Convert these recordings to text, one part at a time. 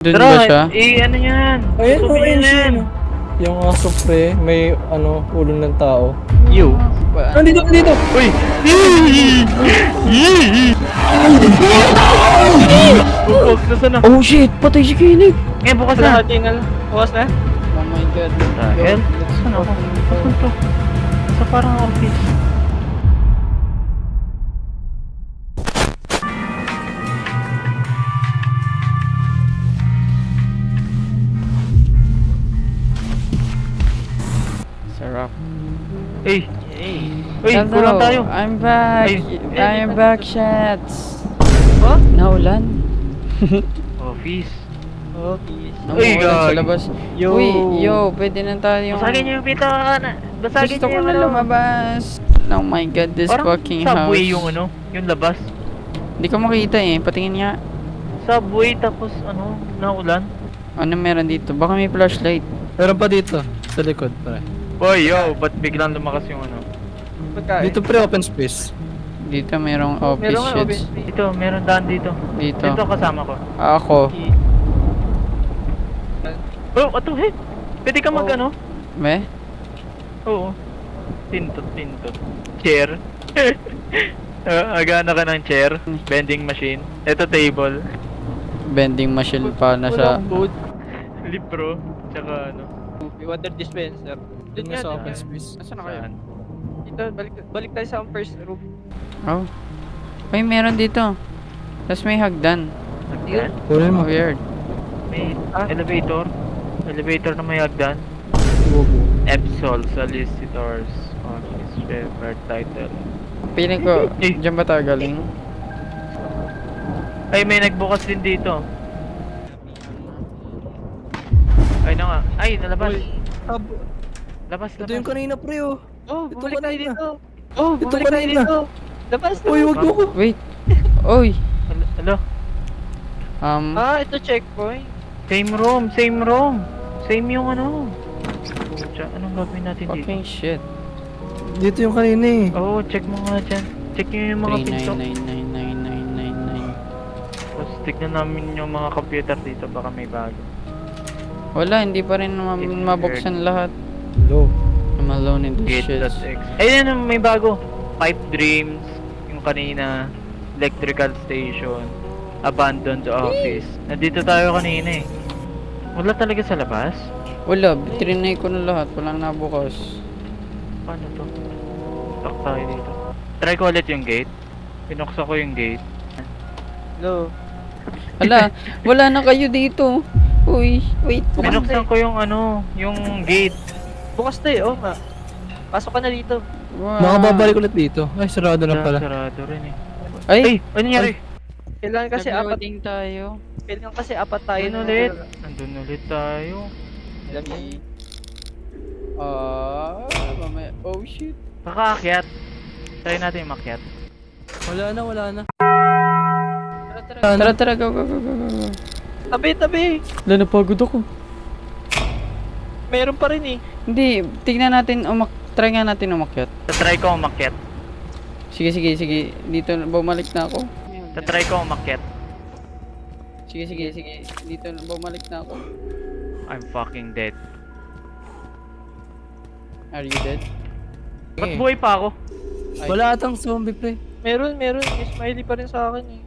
Doon ba siya? ano yan? Ayun, Sabihin ayun na siya. yan. no? Yung aso pre, may ulo ng tao. You. Nandito, nandito! Uy! Bukog, nasaan na? Oh shit! Patay si Kinig! Eh, bukas na. Bukas na? Oh my god. Dahil? Saan ako? Saan to? Sa parang office. Sarap. Eh! Uy, kulang tayo. I'm back! Ay. I'm back, Shats! What? Naulan? Office. Umuulan sa gag. labas. Yo. Uy, yo, pwede na tayo. Basagin niyo yung pintuan. Basagin Gusto ko niyo yung na ano. lumabas. Oh my god, this Parang fucking house. subway yung ano, yung labas. Hindi ko makita eh, patingin nga. Subway tapos ano, naulan. Ano meron dito? Baka may flashlight. Meron pa dito, sa likod pre. Boy, yo, ba't biglang lumakas yung ano? Dito pre, open space. Dito merong office shits. Dito, meron daan dito. Dito. Dito kasama ko. Ako. Oh, ato, hey! Pwede ka mag ano? Me? Oo. Tintot. Chair. Agana ka ng chair. Vending machine. Ito table. Vending machine pa na sa... Food. Libro. Tsaka ano. Water dispenser. Doon nga sa open space. Nasaan na kayo? Saan? Ito, balik tayo sa first room. Oh. Uy, meron dito. Tapos may hagdan. Yan. Kunin mo. Weird. May elevator. Elevator na may hagdan. Epsol Solicitors Office Shepherd Title. Piling ko, Eh. dyan ba tayo galing? Ay, may nagbukas din dito. Ay na nga. Ay, nalabas. Labas, Ito yung labas. kanina pre oh. Oh, Ito bumalik tayo kanina. dito. Oh, Ito bumalik tayo kanina. dito. Labas na. Uy, wag mo ko. Wait. Oy. Hello? Ito checkpoint. Same room, same room. Same yung ano. Pucha, anong gagawin natin dito? Fucking shit. Dito yung kanina eh. Oo, check mo nga dyan. Check nyo yung mga pinto. 3999999. Tapos tignan namin yung mga computer dito, baka may bago. Wala, hindi pa rin mabuksan lahat. Hello. I'm alone in this shit. Gate.x. Ayun, may bago. Pipe Dreams, yung kanina, electrical station, abandoned office. Nandito tayo kanina eh. Wala talaga sa labas? Wala, trinay ko na lahat. Walang nabukas. Paano to? Lock tayo dito. Try ko ulit yung gate. Pinuksan ko yung gate. Hello. Wala, wala na kayo dito. Uy, wait. Binuksan ko yung ano, yung gate. Bukas tayo. Oh, nga. Pasok ka na dito. Wow. Makababalik ulit dito. Ay, sarado na pala. Sarado rin eh. Ay, Ay, ano nangyari? Kailangan kasi nag-loading tayo. Kailangan kasi apat tayo. Ayun ulit. Andun ulit tayo. Dami. Mamaya. Oh shit. Kakaakyat. Try natin makyat. Wala na, wala na. Tara, go, go, go, go, go. Tabi. Wala, napagod ako. Meron pa rin eh. Hindi, tignan natin, try nga natin umakyat. Tatry ko umakyat. Sige. Dito, bumalik na ako. Tatry ko umakyat. Sige. Dito, bumalik na ako. I'm fucking dead. Are you dead? Ba't buhay pa ako? Wala atang zombie pre. Meron. May smiley pa rin sa akin eh.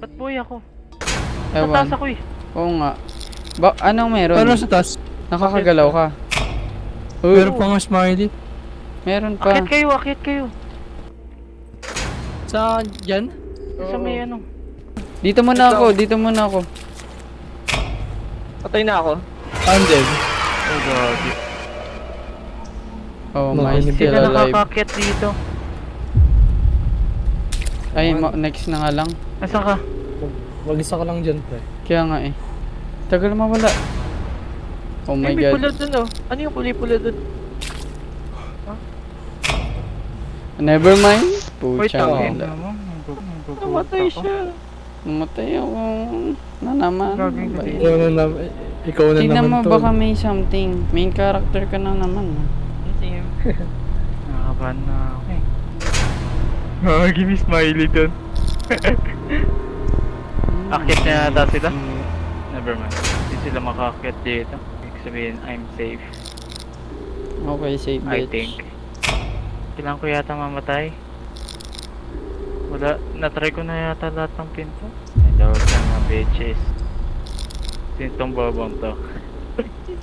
Ba't buhay ako? Ewan. Nataas ako eh. Oo nga. Anong meron? Paano sa taas? Nakakagalaw ka. Meron pa nga smiley. Meron pa. Akyat kayo. Saan? Dyan? Sa may ano. Dito muna ako. Patay na ako. Undead. Oh god. Oh Mga my, hindi still Sila alive. nakakakyat dito. Ay, next na nga lang. Nasaan ka? Mag-isa ka lang dyan pre. Kaya nga eh. Tagal mawala. Oh my May pula god. dun oh. Ano yung pula dun? Never mind. Wait, Pucha tawin. wala. Namatay siya. Namatay ako. Na naman. Gagawin ko Bye. din. Ikaw na Tignan mo naman to. baka may something. Main character ka na naman. Nakakabahan na ako eh. Give me smiley dun. Akyat na yata sila. Never never mind. Hindi sila makakakit dito. Ibig sabihin, I'm safe. Okay, safe I bitch. think. Kailangan ko yata mamatay. Wala, natry ko na yata lahat ng pinto. Hello sa mga bitches. Sino tong bobong to?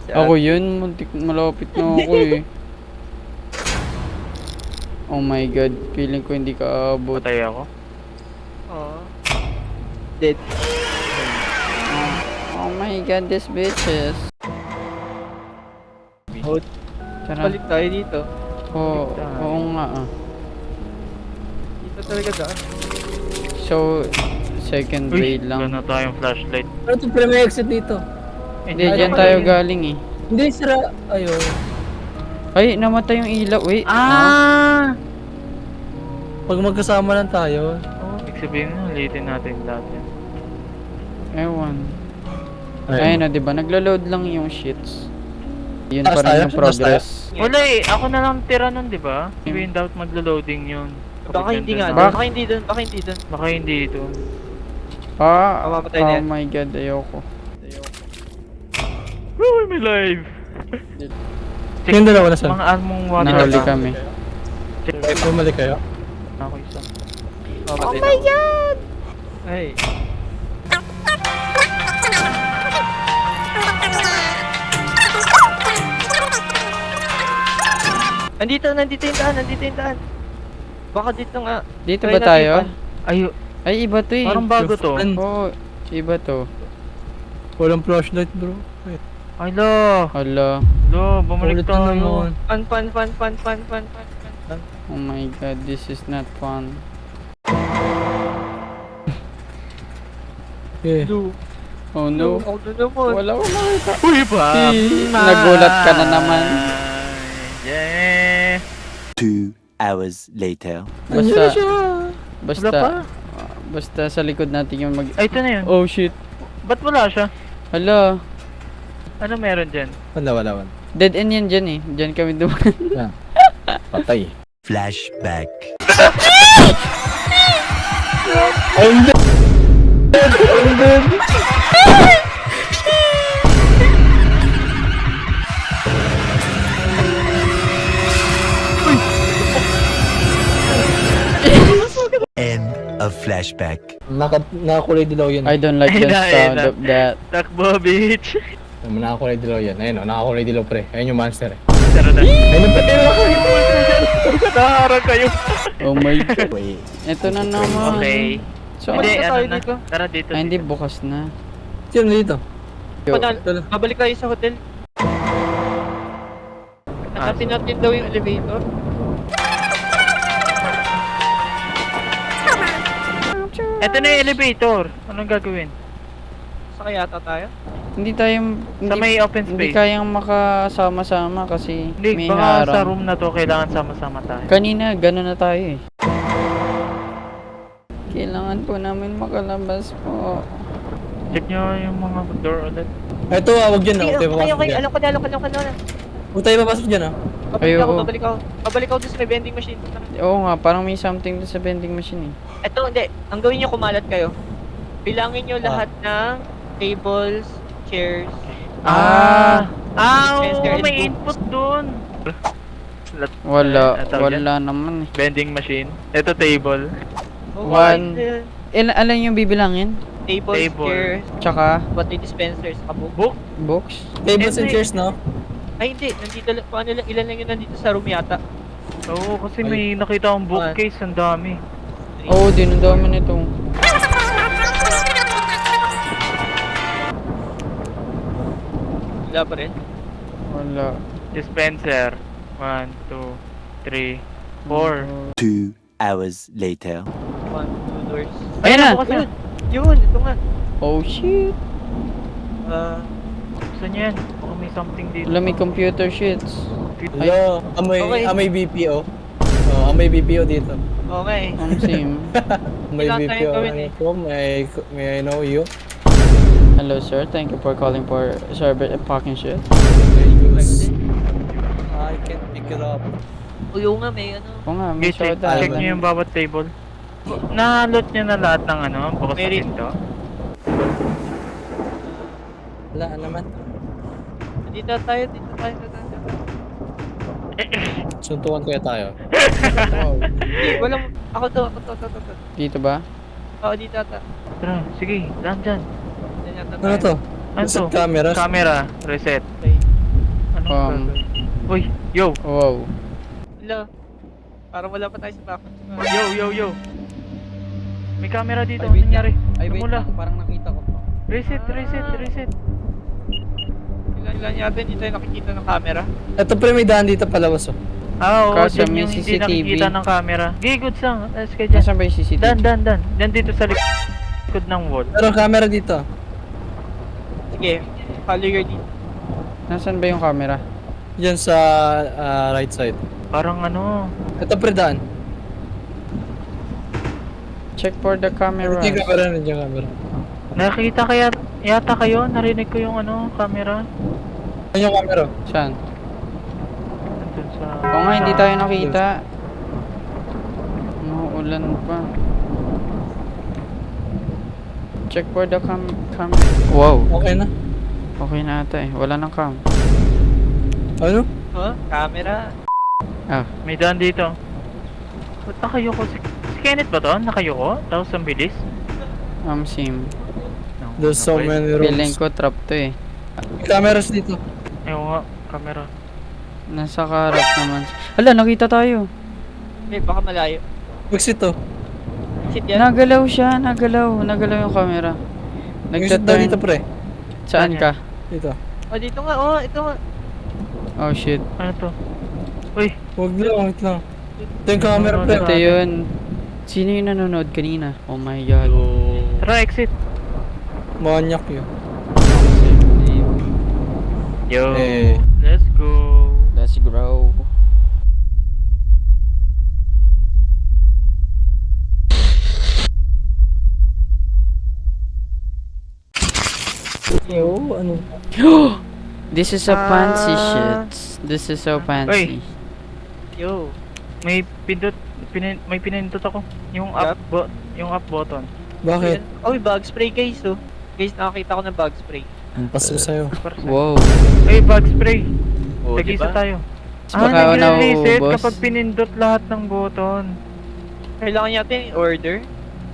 Ako yun, muntik malapit na ako eh. Oh my god, feeling ko hindi ka abot. Patay ako. Oo. Dead. Oh my god, this bitches. Oh, Tara. balik tayo dito. Oo nga ah. Dito talaga daan. So, second Uy, raid lang. wala na tayong flashlight. Ano ito, pre, may exit dito. Hindi, Ay, dyan ay, tayo ay. galing eh. Hindi, sira. Ayun. Ay, namatay yung ilaw. Wait. Pag magkasama lang tayo. Oh, ibig sabihin na, ulitin natin lahat yan. Ewan. Ayun na, diba? Naglo-load lang yung shits. Yun Taas pa rin tayo? yung Taas progress. Wala eh, ako na lang tira nun, di ba? Sabihin dapat maglo-loading yun. Baka hindi nga nandun doon. Bak- Baka hindi doon. Baka hindi doon. Baka hindi ito. Mamamatay na Oh yan. my god, ayoko. Uy, may live! Yung dalawa na saan? Mga almong water Nahuli lang. kami. Check Bumalik kayo. ako isa. Oh my god! Ay. Nandito yung daan, nandito yung daan. Baka dito nga. Dito Try ba natin tayo? pa. Ay, Ay, iba to eh. parang bago to. Oo, iba to. Walang flashlight, bro. Wait. Ay, lo! Hala. Lo, bumalik Ulit na tayo. naman. Fun. Oh my god, this is not fun. Okay. Blue. Oh no. Oh, no naman. Wala ko makita. Uy, ba? Nagulat ka na naman. Yeah! 2 hours later. Basta, Wala basta, pa. basta sa likod natin yung mag... Ay, ito na yun. Oh shit. Ba't wala siya? Hala. Ano meron dyan? Wala. Dead end yan dyan eh. Dyan kami dumaan. Yan. Patay. Flashback. I'm dead! I'm dead! End of flashback. Nakakulay dilaw yan. I don't like the Ayun na, ayun sound na. of that. Takbo, bitch! Nakakulay dilaw yan. Ayun o, nakakulay dilaw pre. Ayun yung monster eh. Tara na. Ayun yung patay mo! Nakaharap kayo. Oh my god. Wait. Ito na naman. Okay. So, Hindi, Balik na ano tayo na. dito. Tara dito. ay, hindi bukas na. Sino dito? Yo. Babalik tayo sa hotel. Hanapin natin daw yung elevator. Ito na yung elevator. Anong gagawin? Saka yata tayo. Hindi tayo, Sa may open hindi space. kayang makasama-sama kasi Hindi, may baka sa harang. room na to kailangan sama-sama tayo. Kanina, gano'n na tayo eh. Kailangan po namin makalabas po. Check nyo yung mga door ulit. Ito, wag dyan ah. Huwag tayo papasok Okay, dyan. alam ko na. Huwag tayo papasok dyan ah. Ayoko. Babalik ako dun sa may vending machine. Oo nga, parang may something doon sa vending machine eh. Eto, hindi. Ang gawin nyo, kumalat kayo. Bilangin nyo lahat ng tables, chairs. Sensor and May books. input dun. Wala, Tawag yan? wala naman eh. Vending machine. Ito table. One. Alam yung bibilangin? Tables, Table. chairs, Tsaka, battery dispensers, saka book. Book. books? Tables and Hindi. chairs, no? Ay, hindi. Nandito lang. Kung ano lang, ilan lang yun nandito sa room yata. Oo, kasi may nakita akong bookcase. Ang dami. Oo, dinadami nito. Wala pa rin. Wala. Dispenser. 1, 2, 3, 4. 2 hours later. 1, 2 doors. Ayan na! bukas na. Yun, ito nga. Oh shit! Saan yan? Baka may something dito. Wala, may computer shits. Ay. Hello, Okay. amoy BPO. Oh, amoy BPO dito. Okay. Ang sim. May Kailangan BPO. tayong gawin Ano eh. po? May I know you? Hello sir, thank you for calling for Sorbet and Parking Shit. I can't pick it up. Uyo nga, may ano. Oo nga, may Okay, check, soda. check nyo yung bawat table. Na-loot nyo na lahat ng ano, bukas na Meron. pinto. Wala naman. Dito tayo. Suntukan kaya tayo. Hindi, walang... Ako to. Dito ba? Oo, dito ata. Tara, sige, dyan. Yan yata Ano to? Ano Set to? cameras? Camera, reset. Okay. Ano? Uy, Wow. Hello. Parang wala pa tayo sa bakod. yo. May camera dito, Ay, ano wait nangyari? Ay, wait Namula. lang. Parang nakita ko pa. Reset. Ilan yata hindi tayo nakikita ng camera. Ito pre, may daan dito palabas oh. Ah, oo, Kaso dyan may yung hindi CCTV. nakikita ng camera. Okay, good sang. Let's go dyan. Nasaan ba yung CCTV? Dan. Dan dito sa likod ng wall. Pero camera dito. Sige, follow your lead. Nasaan ba yung camera? Diyan sa right side. Parang ano. Ito pre, daan. Check for the cameras. Yung camera, nandiyan camera. Nakita kaya yata kayo? Narinig ko yung ano, camera. Ano yung camera? Saan? Nandun sa... Oo nga, hindi tayo nakita. Ulan pa. Check for the cam. Wow. Okay na. Okay na ata eh. Wala nang cam. Ano? Huh? Camera? May daan dito. Ba't nakayoko? Si Kenneth ba to? Nakayoko? Tapos ang bilis? Sim. No, There's so okay. many Feeling rooms. ko trap to eh. May cameras dito. Ewan nga, camera. Nasa karap naman. Hala, nakita tayo. Eh, baka malayo. Exit to. Sit yan. Nagalaw siya, nagalaw yung camera. Exit daw dito Nagtaturn. pre. Saan ka? Dito. Oh, dito nga. Oh, ito nga. Oh shit. Ano to? Uy, Huwag lang, wait lang. Ito yung camera pre. Ito yun. Sino yung nanonood kanina? Oh my god. tara, exit. Manyak yun. Yo, Eh. let's go. Let's grow. Yo, ano? This is a fancy shit. This is so fancy. Yo. May may pinindot ako. Yung up yung up button. Bakit? Oh, may bug spray guys, oh. Guys, nakakita ko ng bug spray. Ang paso sa'yo. Wow. Ay, bug spray. Oh, Tag-isa tayo. Baka nagre-reset nauubos. kapag pinindot lahat ng button. Kailangan natin i-order.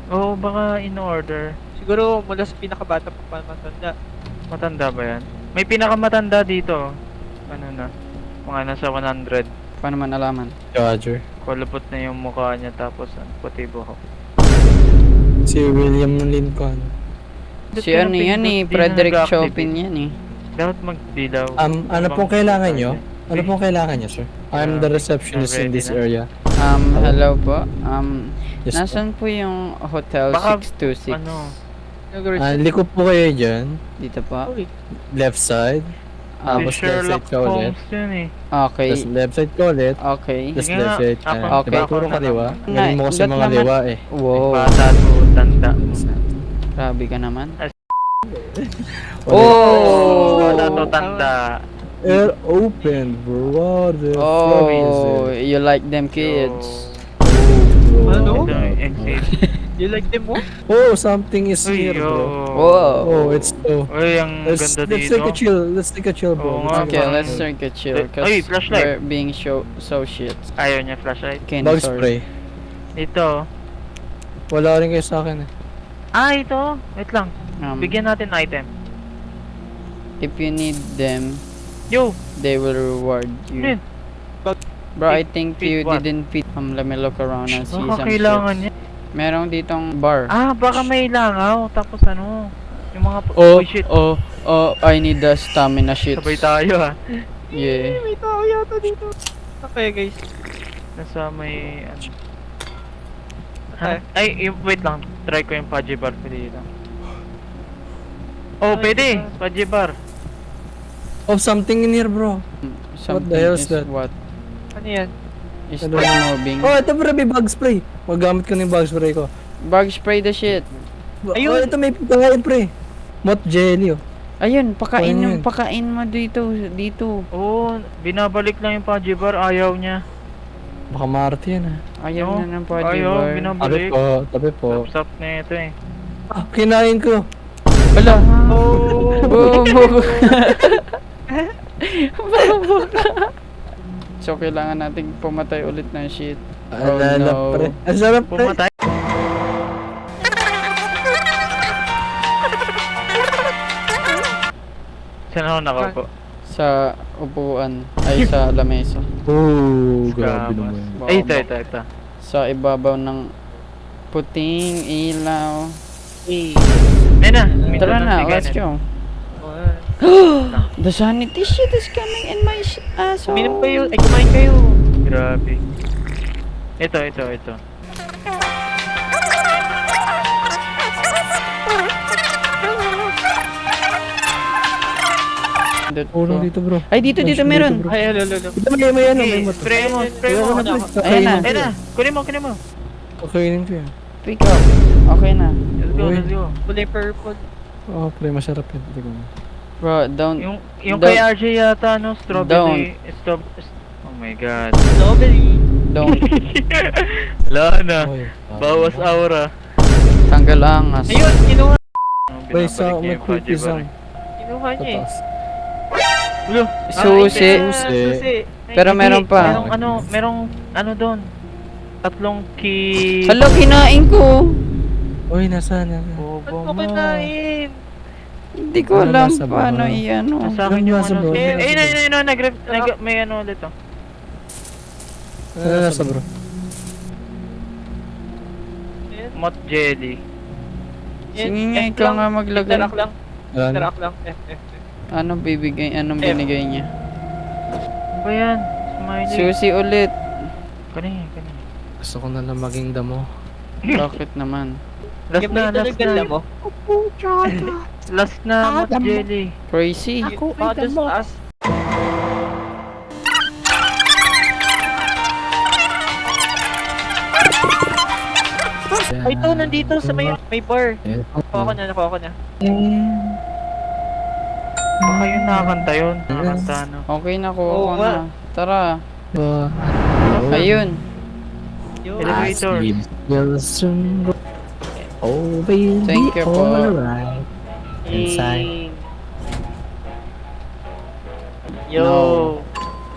Oo, baka in order. Siguro mula sa pinakabata pa matanda. Matanda ba yan? May pinakamatanda dito. Ano na? Mga nasa 100. Paano man alaman? Roger. Kulupot na yung mukha niya tapos puti buhok. Si William Lincoln. Si ano yan eh, Frederick Chopin yan eh. Dapat magdilaw. Ano pong kailangan nyo? Ano pong kailangan nyo, sir? I'm the receptionist in this area. Hello po. Yes po. Nasaan po yung Hotel Baka, 626? Ano? Liko po kayo dyan. Dito po. Left side. Si Tapos left Sherlock side ka ulit. Holmes yun eh. Okay. Tapos left side ka ulit. Okay. Tapos Sige left nga, side ka. ako. Okay. Diba? Puro kaliwa. Na- Galing mo kasi that mga naman- liwa eh. Wow. Bata to, tanda. Grabe ka naman. Oh! Bata to, tanda. Air open, bro. What the fuck is Oh, it? you like them kids. Bro. Ano? Ito yung exit. You like them mo? Oh, something is Uy, here, bro. Wow. Oh, it's so. Uy, ang Let's ganda take dito. a chill. Let's take a chill, Oo bro. nga, Okay, parang- let's take a chill. Cause Ay, flashlight. we're being so shit. Ayaw niya flashlight. Okay, Bug sorry. spray. Dito. Wala rin kayo sa akin eh. Ah, ito. Wait lang. Bigyan natin item. If you need them, Yo! they will reward you. Yun. Bro, I think Feed you what? didn't feed. Let me look around and see Baka some kailangan shit. niya. Merong ditong bar. Ah, baka may langaw. Tapos ano? Yung mga... Oh, shit. oh, I need the stamina shit. Sabay tayo ha. Yeah. May tao yata dito. Okay guys. Nasa may... Ano. Okay. Ay, wait lang. Try ko yung Pudgy Bar dito. Oh, Ay, pwede. diba? Pudgy Bar. Oh, something in here, bro. Something the hell is is that? What? Ano yan? Is Ano? that moving? Oh, ito bro, may bug spray. Magamit ko na yung bug spray ko. Bug spray the shit. Ayun! Oh, ito may pagkain, pre. Mot jelly, oh. Ayun, pakain Ano yung yun? pakain mo dito. Oo, binabalik lang yung Pudgy Bar. Ayaw niya. Baka Marte yan, ah. Ayaw No, na ng party ayaw, bar. Tabi binabalik. po, tabi po. Stop na ito eh. Ah, kinain ko. Wala, Bobo. Bobo ka. So, kailangan nating pumatay ulit ng shit. Alala, no. pre. Ang sarap, pre. Pumatay. Saan ako nakaupo? Sa upuan. Ay, sa lamesa. Oh, grabe Kamas. naman. Ay, ito. Sa ibabaw ng puting ilaw. Ayun na. Tara na, let's go. The sanity shit is coming in my asshole. Uminom kayo. Ay, kumain kayo. Grabe. Ito. Oh, no, dito, bro. Ay, dito meron. bro. Ay, lolo. Dito, may ano, may motor. Spray mo. Ayoko na, pre. Ayan na. Ayun na. Kunin mo. Kakainin ko yan. Pick up. Okay na. Let's go. Kulay purple. Oh, pre, masarap yan. Ito ko. Bro, don't. Yung Don't- kay RJ yata, no? Strawberry. Oh my god. Strawberry. Don't. Wala na. Oy, Bawas aura. Tanggal angas. Ayun, kinuha. Pre, sa Binabalik niya may yung cookies Fudgy lang. Kinuha niya eh. Tatas. Ulo. Susi. Susi. Pero meron pa. Merong ano doon. 3 key. Hala, kinain ko. Uy, nasaan? Bobo Ba't mo. mo kinain? Hindi ko Ano alam nasa baba? paano i-ano. Nasa akin yung Nasa ano. baba. May ano ulit oh. Ano nasa, bro? Mot jelly. Sige nga, ikaw nga maglagay. Tarak lang. Ano? Tarak lang. Anong bibigay, anong binigay niya? Ano ba yan? Smiley. Susi ulit. Kanina. Gusto ko na lang maging damo. Bakit naman? Last Yung na, may talagang mo. Last na, mot jelly. Crazy. Baka dun sa taas. Ay, ito, nandito sa may bar. Nakuha ko na. Baka yun nakakanta yun. Nakakanta ano. Okay na, kuha Oo ko nga. na. Tara. Ba? Ayun. Yun. Elevator. Will soon go. Oh, baby, Thank you po. alright. Inside. Yo. No.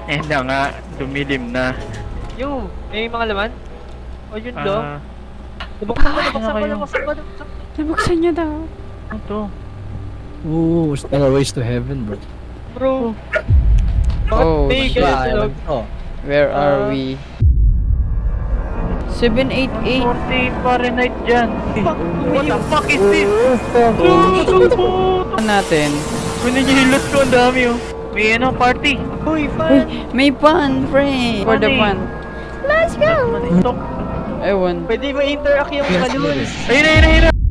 Eh na nga, dumilim na. Yo, may mga laman? O yun do. Ah, Nabuksan ko. kayo? Nabuksan niya daw. ano to? Ooh, stairways to heaven, bro. Bro. Bakit Oh, may shit. ganyan tunog? Oh. Where are we? 788. 40 Fahrenheit dyan. What the fuck is this? Ano natin? Kunin niyo yung loot ko, ang dami oh. May ano, party. Uy, Uy, fan. may fun, friend. For the Money. fun. Let's go. Stop. Ewan. Pwede ba interact yung balloon? Ayun na.